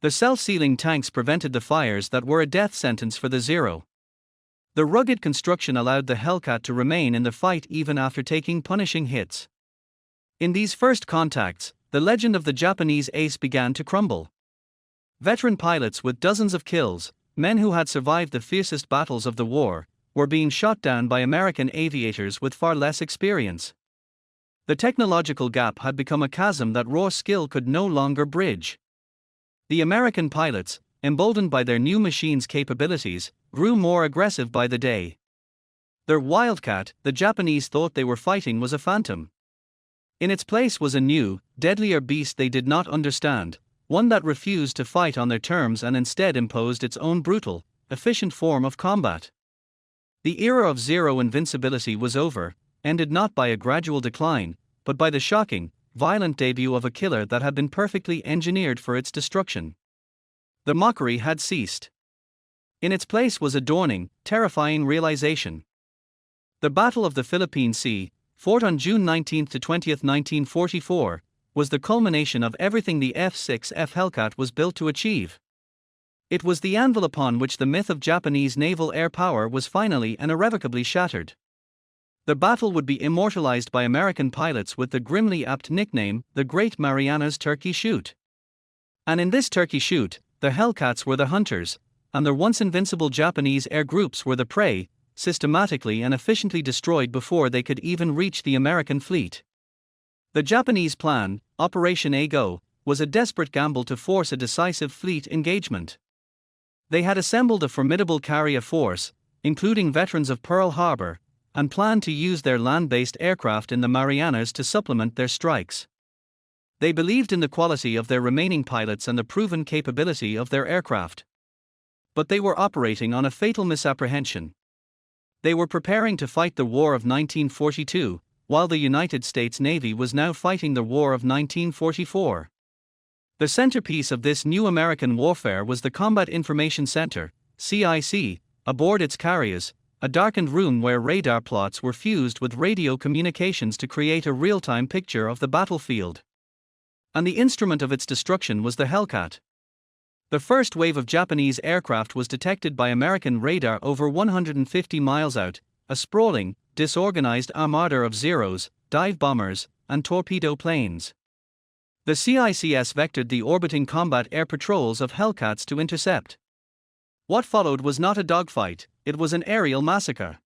Speaker 1: The self-sealing tanks prevented the fires that were a death sentence for the Zero. The rugged construction allowed the Hellcat to remain in the fight even after taking punishing hits. In these first contacts, the legend of the Japanese ace began to crumble. Veteran pilots with dozens of kills, men who had survived the fiercest battles of the war, were being shot down by American aviators with far less experience. The technological gap had become a chasm that raw skill could no longer bridge. The American pilots, emboldened by their new machine's capabilities, grew more aggressive by the day. Their Wildcat, the Japanese thought they were fighting, was a phantom. In its place was a new, deadlier beast they did not understand, one that refused to fight on their terms and instead imposed its own brutal, efficient form of combat. The era of Zero invincibility was over, ended not by a gradual decline, but by the shocking, violent debut of a killer that had been perfectly engineered for its destruction. The mockery had ceased. In its place was a dawning, terrifying realization. The Battle of the Philippine Sea, fought on June 19 to 20, 1944, was the culmination of everything the F6F Hellcat was built to achieve. It was the anvil upon which the myth of Japanese naval air power was finally and irrevocably shattered. The battle would be immortalized by American pilots with the grimly apt nickname, the Great Marianas Turkey Shoot. And in this Turkey Shoot, the Hellcats were the hunters, and their once invincible Japanese air groups were the prey, systematically and efficiently destroyed before they could even reach the American fleet. The Japanese plan, Operation A-Go, was a desperate gamble to force a decisive fleet engagement. They had assembled a formidable carrier force, including veterans of Pearl Harbor, and planned to use their land-based aircraft in the Marianas to supplement their strikes. They believed in the quality of their remaining pilots and the proven capability of their aircraft. But they were operating on a fatal misapprehension. They were preparing to fight the War of 1942, while the United States Navy was now fighting the War of 1944. The centerpiece of this new American warfare was the Combat Information Center, CIC, aboard its carriers, a darkened room where radar plots were fused with radio communications to create a real-time picture of the battlefield. And the instrument of its destruction was the Hellcat. The first wave of Japanese aircraft was detected by American radar over 150 miles out, a sprawling, disorganized armada of Zeros, dive bombers, and torpedo planes. The CICS vectored the orbiting combat air patrols of Hellcats to intercept. What followed was not a dogfight, it was an aerial massacre.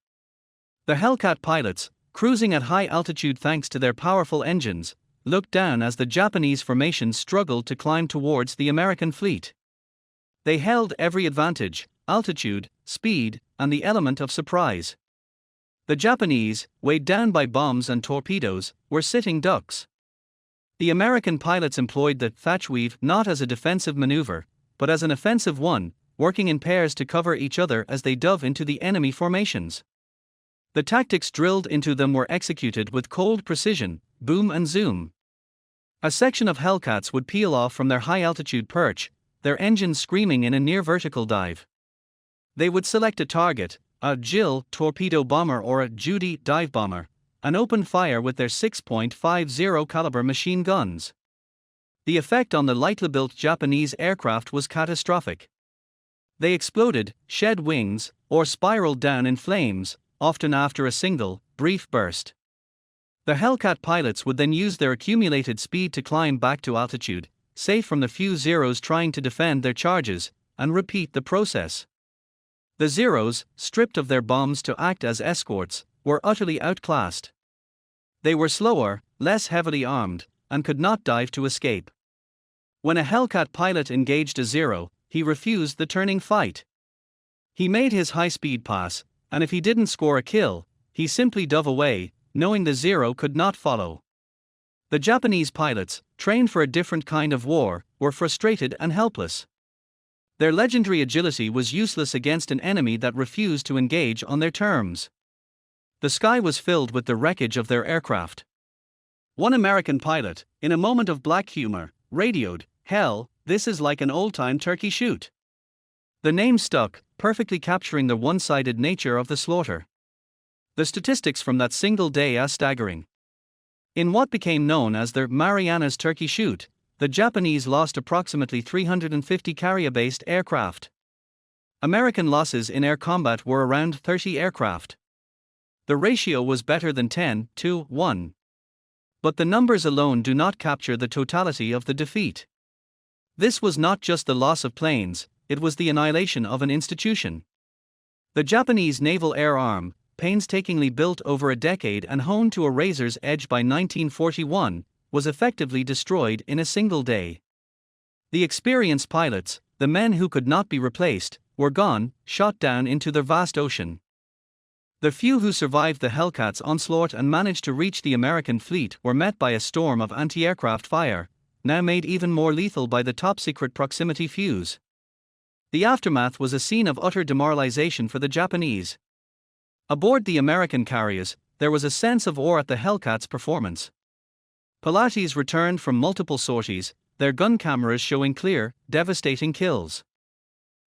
Speaker 1: The Hellcat pilots, cruising at high altitude thanks to their powerful engines, looked down as the Japanese formation struggled to climb towards the American fleet. They held every advantage: altitude, speed, and the element of surprise. The Japanese, weighed down by bombs and torpedoes, were sitting ducks. The American pilots employed the thatch weave not as a defensive maneuver, but as an offensive one, working in pairs to cover each other as they dove into the enemy formations. The tactics drilled into them were executed with cold precision, boom and zoom. A section of Hellcats would peel off from their high-altitude perch, their engines screaming in a near-vertical dive. They would select a target, a Jill torpedo bomber or a Judy dive bomber, and open fire with their 6.50 caliber machine guns. The effect on the lightly built Japanese aircraft was catastrophic. They exploded, shed wings, or spiraled down in flames, often after a single, brief burst. The Hellcat pilots would then use their accumulated speed to climb back to altitude, safe from the few Zeros trying to defend their charges, and repeat the process. The Zeros, stripped of their bombs to act as escorts, were utterly outclassed. They were slower, less heavily armed, and could not dive to escape. When a Hellcat pilot engaged a Zero, he refused the turning fight. He made his high-speed pass, and if he didn't score a kill, he simply dove away, knowing the Zero could not follow. The Japanese pilots, trained for a different kind of war, were frustrated and helpless. Their legendary agility was useless against an enemy that refused to engage on their terms. The sky was filled with the wreckage of their aircraft. One American pilot, in a moment of black humor, radioed, "Hell, this is like an old-time turkey shoot." The name stuck, perfectly capturing the one-sided nature of the slaughter. The statistics from that single day are staggering. In what became known as the Marianas Turkey Shoot, the Japanese lost approximately 350 carrier-based aircraft. American losses in air combat were around 30 aircraft. The ratio was better than 10-1. But the numbers alone do not capture the totality of the defeat. This was not just the loss of planes, it was the annihilation of an institution. The Japanese Naval Air Arm, painstakingly built over a decade and honed to a razor's edge by 1941, was effectively destroyed in a single day. The experienced pilots, the men who could not be replaced, were gone, shot down into the vast ocean. The few who survived the Hellcat's onslaught and managed to reach the American fleet were met by a storm of anti-aircraft fire, now made even more lethal by the top-secret proximity fuse. The aftermath was a scene of utter demoralization for the Japanese. Aboard the American carriers, there was a sense of awe at the Hellcat's performance. Pilates returned from multiple sorties, their gun cameras showing clear, devastating kills.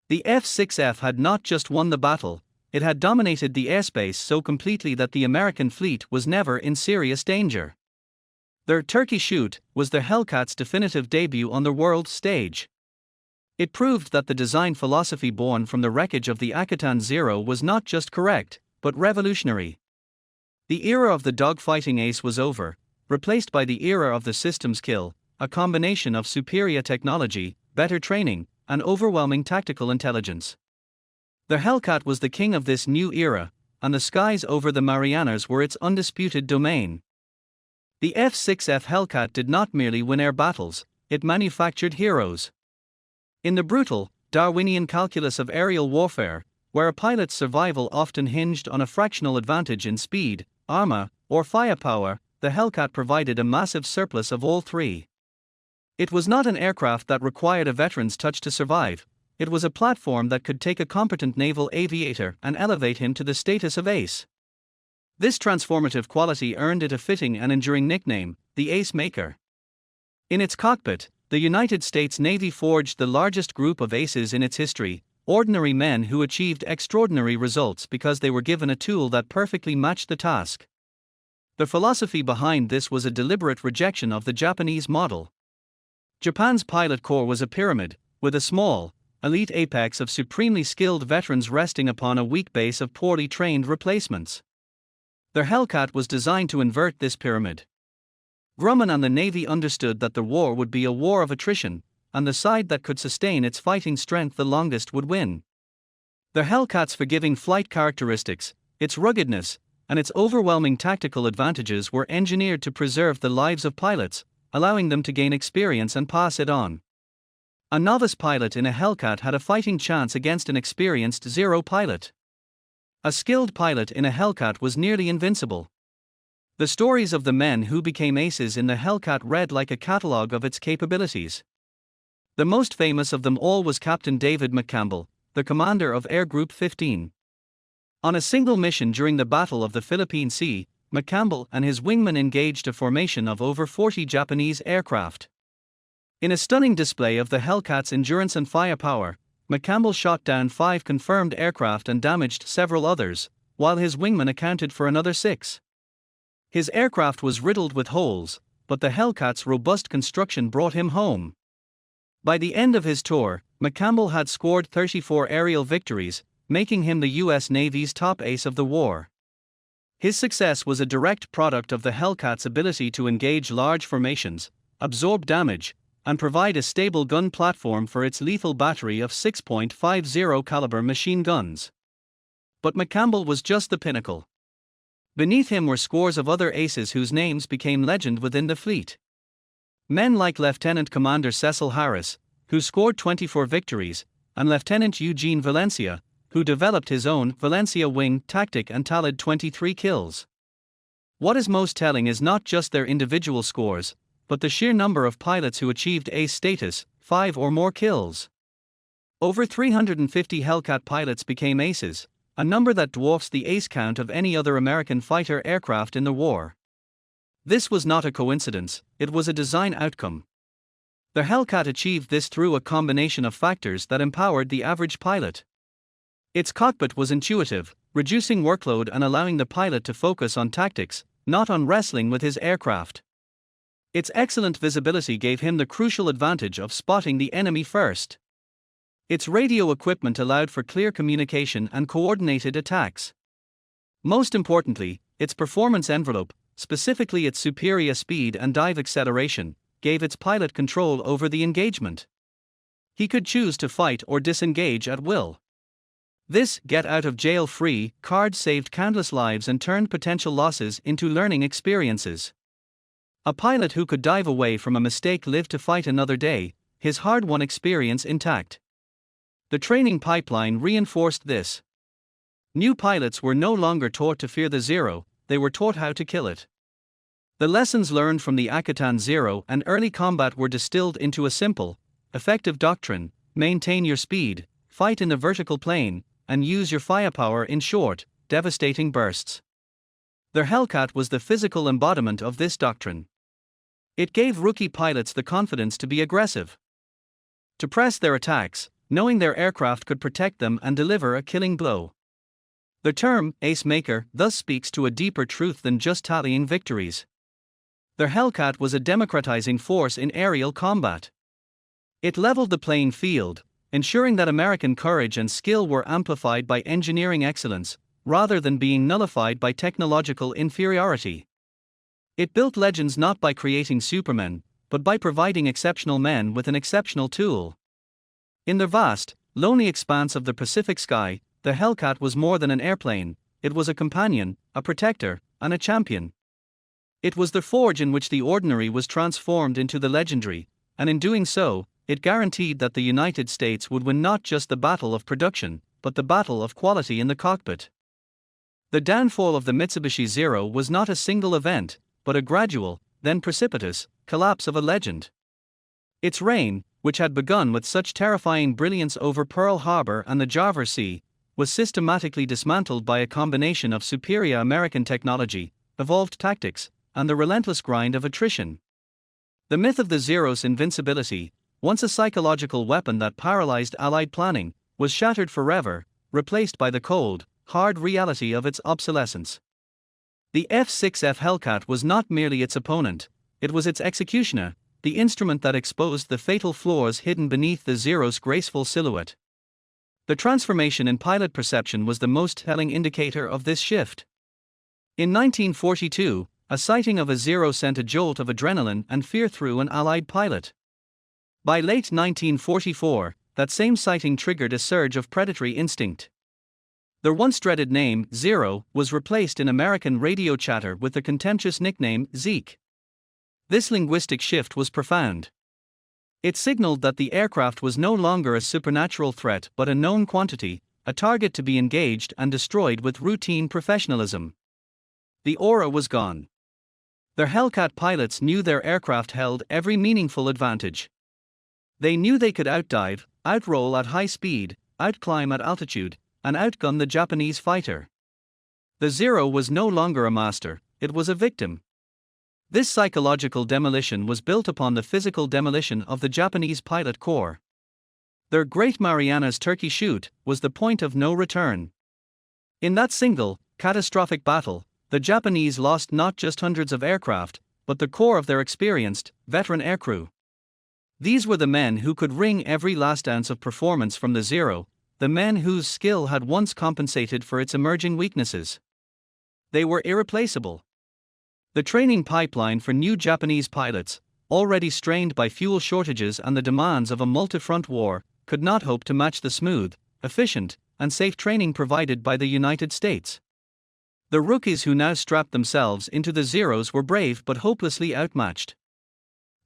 Speaker 1: The F6F had not just won the battle, it had dominated the airspace so completely that the American fleet was never in serious danger. Their Turkey Shoot was the Hellcat's definitive debut on the world stage. It proved that the design philosophy born from the wreckage of the Akitan Zero was not just correct, but revolutionary. The era of the dogfighting ace was over, replaced by the era of the systems kill, a combination of superior technology, better training, and overwhelming tactical intelligence. The Hellcat was the king of this new era, and the skies over the Marianas were its undisputed domain. The F6F Hellcat did not merely win air battles, it manufactured heroes. In the brutal, Darwinian calculus of aerial warfare, where a pilot's survival often hinged on a fractional advantage in speed, armor, or firepower, the Hellcat provided a massive surplus of all three. It was not an aircraft that required a veteran's touch to survive, it was a platform that could take a competent naval aviator and elevate him to the status of ace. This transformative quality earned it a fitting and enduring nickname, the Ace Maker. In its cockpit, the United States Navy forged the largest group of aces in its history, ordinary men who achieved extraordinary results because they were given a tool that perfectly matched the task. The philosophy behind this was a deliberate rejection of the Japanese model. Japan's pilot corps was a pyramid, with a small, elite apex of supremely skilled veterans resting upon a weak base of poorly trained replacements. Their Hellcat was designed to invert this pyramid. Grumman and the Navy understood that the war would be a war of attrition, and the side that could sustain its fighting strength the longest would win. The Hellcat's forgiving flight characteristics, its ruggedness, and its overwhelming tactical advantages were engineered to preserve the lives of pilots, allowing them to gain experience and pass it on. A novice pilot in a Hellcat had a fighting chance against an experienced Zero pilot. A skilled pilot in a Hellcat was nearly invincible. The stories of the men who became aces in the Hellcat read like a catalogue of its capabilities. The most famous of them all was Captain David McCampbell, the commander of Air Group 15. On a single mission during the Battle of the Philippine Sea, McCampbell and his wingmen engaged a formation of over 40 Japanese aircraft. In a stunning display of the Hellcat's endurance and firepower, McCampbell shot down 5 confirmed aircraft and damaged several others, while his wingmen accounted for another 6. His aircraft was riddled with holes, but the Hellcat's robust construction brought him home. By the end of his tour, McCampbell had scored 34 aerial victories, making him the U.S. Navy's top ace of the war. His success was a direct product of the Hellcat's ability to engage large formations, absorb damage, and provide a stable gun platform for its lethal battery of 6.50 caliber machine guns. But McCampbell was just the pinnacle. Beneath him were scores of other aces whose names became legend within the fleet. Men like Lieutenant Commander Cecil Harris, who scored 24 victories, and Lieutenant Eugene Valencia, who developed his own Valencia wing tactic and tallied 23 kills. What is most telling is not just their individual scores, but the sheer number of pilots who achieved ace status, 5 or more kills. Over 350 Hellcat pilots became aces, a number that dwarfs the ace count of any other American fighter aircraft in the war. This was not a coincidence, it was a design outcome. The Hellcat achieved this through a combination of factors that empowered the average pilot. Its cockpit was intuitive, reducing workload and allowing the pilot to focus on tactics, not on wrestling with his aircraft. Its excellent visibility gave him the crucial advantage of spotting the enemy first. Its radio equipment allowed for clear communication and coordinated attacks. Most importantly, its performance envelope, specifically its superior speed and dive acceleration, gave its pilot control over the engagement. He could choose to fight or disengage at will. This get-out-of-jail-free card saved countless lives and turned potential losses into learning experiences. A pilot who could dive away from a mistake lived to fight another day, his hard-won experience intact. The training pipeline reinforced this. New pilots were no longer taught to fear the Zero, they were taught how to kill it. The lessons learned from the Akitan Zero and early combat were distilled into a simple, effective doctrine: maintain your speed, fight in the vertical plane, and use your firepower in short, devastating bursts. Their Hellcat was the physical embodiment of this doctrine. It gave rookie pilots the confidence to be aggressive, to press their attacks, knowing their aircraft could protect them and deliver a killing blow. The term ace maker thus speaks to a deeper truth than just tallying victories. Their Hellcat was a democratizing force in aerial combat. It leveled the playing field, ensuring that American courage and skill were amplified by engineering excellence, rather than being nullified by technological inferiority. It built legends not by creating supermen, but by providing exceptional men with an exceptional tool. In the vast, lonely expanse of the Pacific sky, the Hellcat was more than an airplane, it was a companion, a protector, and a champion. It was the forge in which the ordinary was transformed into the legendary, and in doing so, it guaranteed that the United States would win not just the battle of production, but the battle of quality in the cockpit. The downfall of the Mitsubishi Zero was not a single event, but a gradual, then precipitous, collapse of a legend. Its reign, which had begun with such terrifying brilliance over Pearl Harbor and the Java Sea, was systematically dismantled by a combination of superior American technology, evolved tactics, and the relentless grind of attrition. The myth of the Zero's invincibility, once a psychological weapon that paralyzed Allied planning, was shattered forever, replaced by the cold, hard reality of its obsolescence. The F6F Hellcat was not merely its opponent, it was its executioner, the instrument that exposed the fatal flaws hidden beneath the Zero's graceful silhouette. The transformation in pilot perception was the most telling indicator of this shift. In 1942, a sighting of a Zero sent a jolt of adrenaline and fear through an Allied pilot. By late 1944, that same sighting triggered a surge of predatory instinct. The once dreaded name, Zero, was replaced in American radio chatter with the contemptuous nickname, Zeke. This linguistic shift was profound. It signaled that the aircraft was no longer a supernatural threat but a known quantity, a target to be engaged and destroyed with routine professionalism. The aura was gone. The Hellcat pilots knew their aircraft held every meaningful advantage. They knew they could outdive, outroll at high speed, outclimb at altitude, and outgun the Japanese fighter. The Zero was no longer a master, it was a victim. This psychological demolition was built upon the physical demolition of the Japanese pilot corps. Their great Marianas Turkey Shoot was the point of no return. In that single, catastrophic battle, the Japanese lost not just hundreds of aircraft, but the core of their experienced, veteran aircrew. These were the men who could wring every last ounce of performance from the Zero, the men whose skill had once compensated for its emerging weaknesses. They were irreplaceable. The training pipeline for new Japanese pilots, already strained by fuel shortages and the demands of a multi-front war, could not hope to match the smooth, efficient, and safe training provided by the United States. The rookies who now strapped themselves into the Zeros were brave but hopelessly outmatched.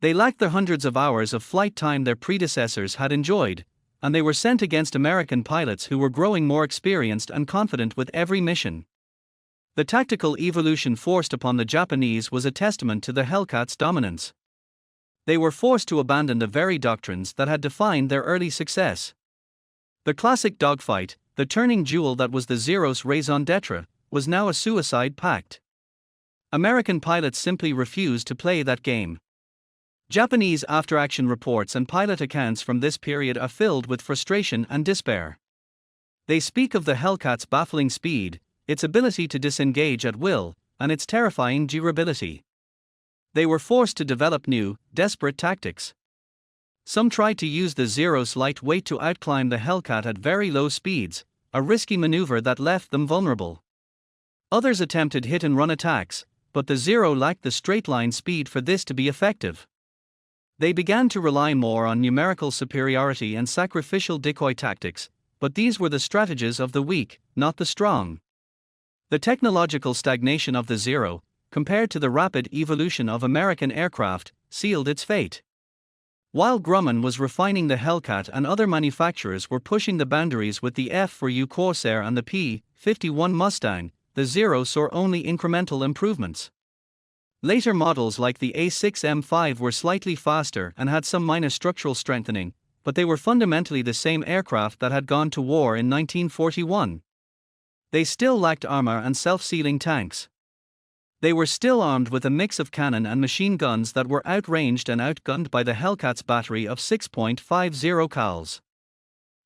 Speaker 1: They lacked the hundreds of hours of flight time their predecessors had enjoyed, and they were sent against American pilots who were growing more experienced and confident with every mission. The tactical evolution forced upon the Japanese was a testament to the Hellcat's dominance. They were forced to abandon the very doctrines that had defined their early success. The classic dogfight, the turning jewel that was the Zero's raison d'etre, was now a suicide pact. American pilots simply refused to play that game. Japanese after-action reports and pilot accounts from this period are filled with frustration and despair. They speak of the Hellcat's baffling speed, its ability to disengage at will, and its terrifying durability. They were forced to develop new, desperate tactics. Some tried to use the Zero's light weight to outclimb the Hellcat at very low speeds, a risky maneuver that left them vulnerable. Others attempted hit-and-run attacks, but the Zero lacked the straight-line speed for this to be effective. They began to rely more on numerical superiority and sacrificial decoy tactics, but these were the strategies of the weak, not the strong. The technological stagnation of the Zero, compared to the rapid evolution of American aircraft, sealed its fate. While Grumman was refining the Hellcat and other manufacturers were pushing the boundaries with the F4U Corsair and the P-51 Mustang, the Zero saw only incremental improvements. Later models like the A6M5 were slightly faster and had some minor structural strengthening, but they were fundamentally the same aircraft that had gone to war in 1941. They still lacked armor and self-sealing tanks. They were still armed with a mix of cannon and machine guns that were outranged and outgunned by the Hellcat's battery of 6.50 cals.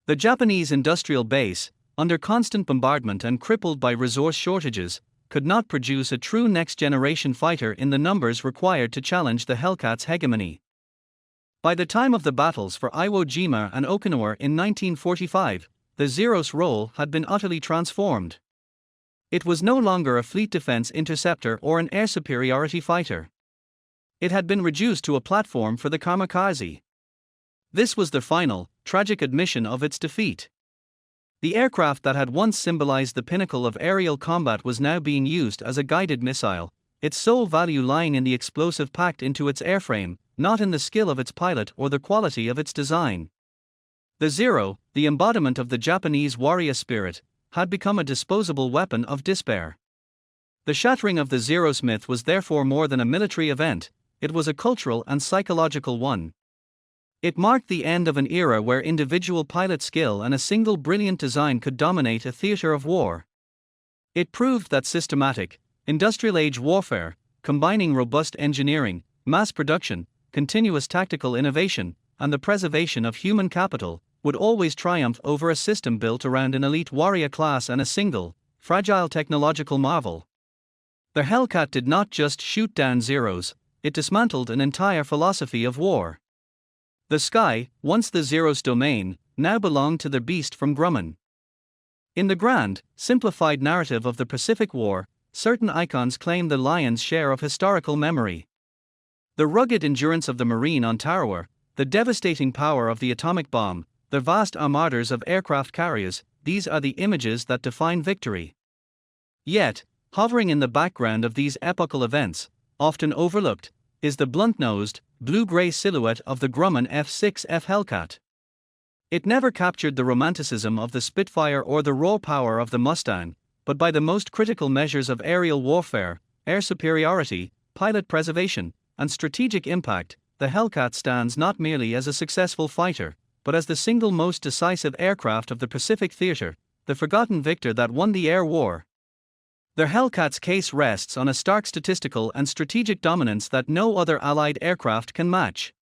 Speaker 1: The Japanese industrial base, under constant bombardment and crippled by resource shortages, could not produce a true next-generation fighter in the numbers required to challenge the Hellcat's hegemony. By the time of the battles for Iwo Jima and Okinawa in 1945, the Zero's role had been utterly transformed. It was no longer a fleet defense interceptor or an air superiority fighter. It had been reduced to a platform for the kamikaze. This was the final, tragic admission of its defeat. The aircraft that had once symbolized the pinnacle of aerial combat was now being used as a guided missile, its sole value lying in the explosive packed into its airframe, not in the skill of its pilot or the quality of its design. The Zero, the embodiment of the Japanese warrior spirit, had become a disposable weapon of despair. The shattering of the Zero's myth was therefore more than a military event, it was a cultural and psychological one. It marked the end of an era where individual pilot skill and a single brilliant design could dominate a theater of war. It proved that systematic, industrial-age warfare, combining robust engineering, mass production, continuous tactical innovation, and the preservation of human capital, would always triumph over a system built around an elite warrior class and a single, fragile technological marvel. The Hellcat did not just shoot down Zeros, it dismantled an entire philosophy of war. The sky, once the Zeros' domain, now belonged to the beast from Grumman. In the grand, simplified narrative of the Pacific War, certain icons claim the lion's share of historical memory. The rugged endurance of the Marine on Tarawa, the devastating power of the atomic bomb, the vast armadas of aircraft carriers, these are the images that define victory. Yet, hovering in the background of these epochal events, often overlooked, is the blunt-nosed, blue-gray silhouette of the Grumman F6F Hellcat. It never captured the romanticism of the Spitfire or the raw power of the Mustang, but by the most critical measures of aerial warfare, air superiority, pilot preservation, and strategic impact, the Hellcat stands not merely as a successful fighter, but as the single most decisive aircraft of the Pacific theater, the forgotten victor that won the air war. The Hellcat's case rests on a stark statistical and strategic dominance that no other Allied aircraft can match.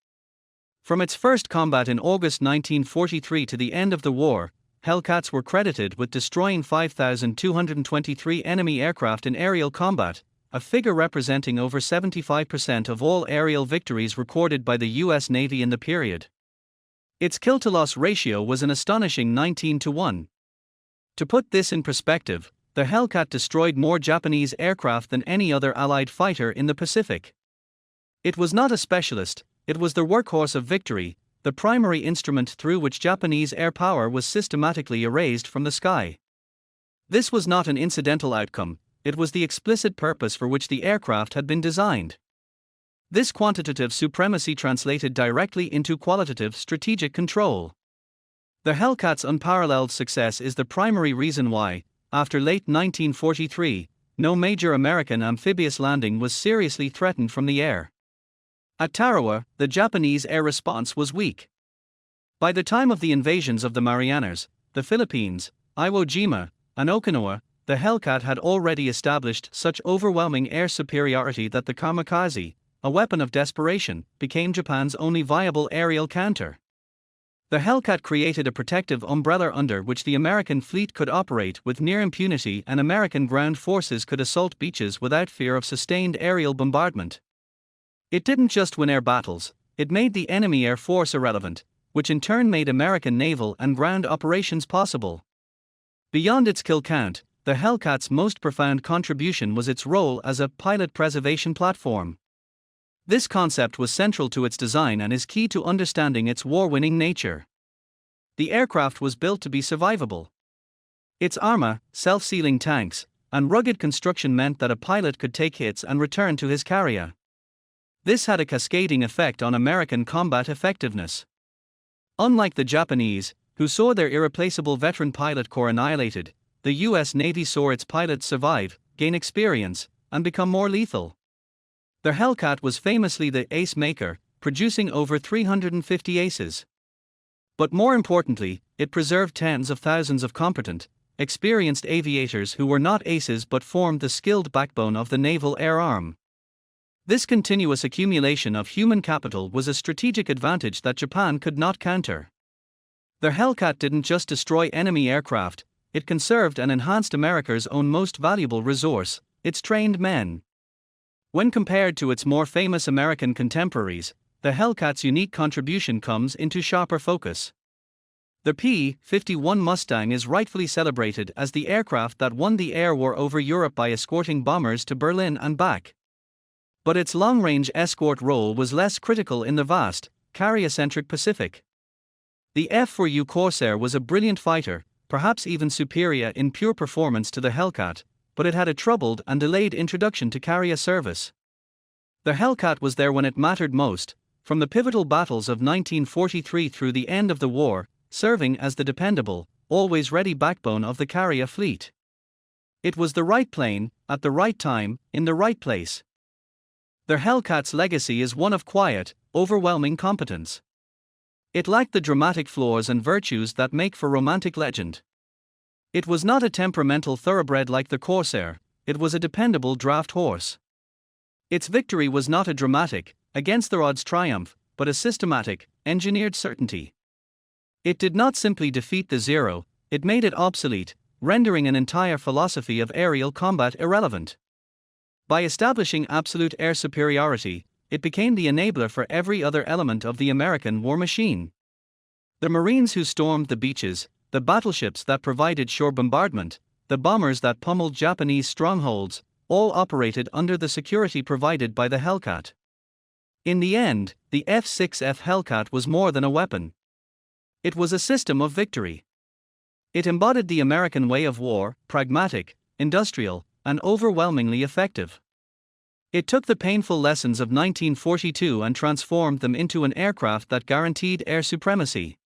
Speaker 1: From its first combat in August 1943 to the end of the war, Hellcats were credited with destroying 5,223 enemy aircraft in aerial combat, a figure representing over 75% of all aerial victories recorded by the U.S. Navy in the period. Its kill-to-loss ratio was an astonishing 19-1. To put this in perspective, the Hellcat destroyed more Japanese aircraft than any other Allied fighter in the Pacific. It was not a specialist, it was the workhorse of victory, the primary instrument through which Japanese air power was systematically erased from the sky. This was not an incidental outcome, it was the explicit purpose for which the aircraft had been designed. This quantitative supremacy translated directly into qualitative strategic control. The Hellcat's unparalleled success is the primary reason why, after late 1943, no major American amphibious landing was seriously threatened from the air. At Tarawa, the Japanese air response was weak. By the time of the invasions of the Marianas, the Philippines, Iwo Jima, and Okinawa, the Hellcat had already established such overwhelming air superiority that the kamikaze, a weapon of desperation, became Japan's only viable aerial counter. The Hellcat created a protective umbrella under which the American fleet could operate with near impunity and American ground forces could assault beaches without fear of sustained aerial bombardment. It didn't just win air battles, it made the enemy air force irrelevant, which in turn made American naval and ground operations possible. Beyond its kill count, the Hellcat's most profound contribution was its role as a pilot preservation platform. This concept was central to its design and is key to understanding its war-winning nature. The aircraft was built to be survivable. Its armor, self-sealing tanks, and rugged construction meant that a pilot could take hits and return to his carrier. This had a cascading effect on American combat effectiveness. Unlike the Japanese, who saw their irreplaceable veteran pilot corps annihilated, the U.S. Navy saw its pilots survive, gain experience, and become more lethal. The Hellcat was famously the ace maker, producing over 350 aces. But more importantly, it preserved tens of thousands of competent, experienced aviators who were not aces but formed the skilled backbone of the naval air arm. This continuous accumulation of human capital was a strategic advantage that Japan could not counter. The Hellcat didn't just destroy enemy aircraft, it conserved and enhanced America's own most valuable resource, its trained men. When compared to its more famous American contemporaries, the Hellcat's unique contribution comes into sharper focus. The P-51 Mustang is rightfully celebrated as the aircraft that won the air war over Europe by escorting bombers to Berlin and back. But its long-range escort role was less critical in the vast, carrier-centric Pacific. The F-4U Corsair was a brilliant fighter, perhaps even superior in pure performance to the Hellcat, but it had a troubled and delayed introduction to carrier service. The Hellcat was there when it mattered most, from the pivotal battles of 1943 through the end of the war, serving as the dependable, always ready backbone of the carrier fleet. It was the right plane, at the right time, in the right place. The Hellcat's legacy is one of quiet, overwhelming competence. It lacked the dramatic flaws and virtues that make for romantic legend. It was not a temperamental thoroughbred like the Corsair, it was a dependable draft horse. Its victory was not a dramatic, against-the-odds triumph, but a systematic, engineered certainty. It did not simply defeat the Zero, it made it obsolete, rendering an entire philosophy of aerial combat irrelevant. By establishing absolute air superiority, it became the enabler for every other element of the American war machine. The Marines who stormed the beaches, the battleships that provided shore bombardment, the bombers that pummeled Japanese strongholds, all operated under the security provided by the Hellcat. In the end, the F6F Hellcat was more than a weapon. It was a system of victory. It embodied the American way of war, pragmatic, industrial, and overwhelmingly effective. It took the painful lessons of 1942 and transformed them into an aircraft that guaranteed air supremacy.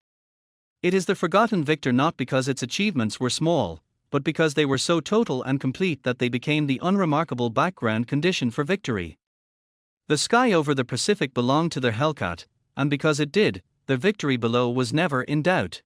Speaker 1: It is the forgotten victor not because its achievements were small, but because they were so total and complete that they became the unremarkable background condition for victory. The sky over the Pacific belonged to the Hellcat, and because it did, the victory below was never in doubt.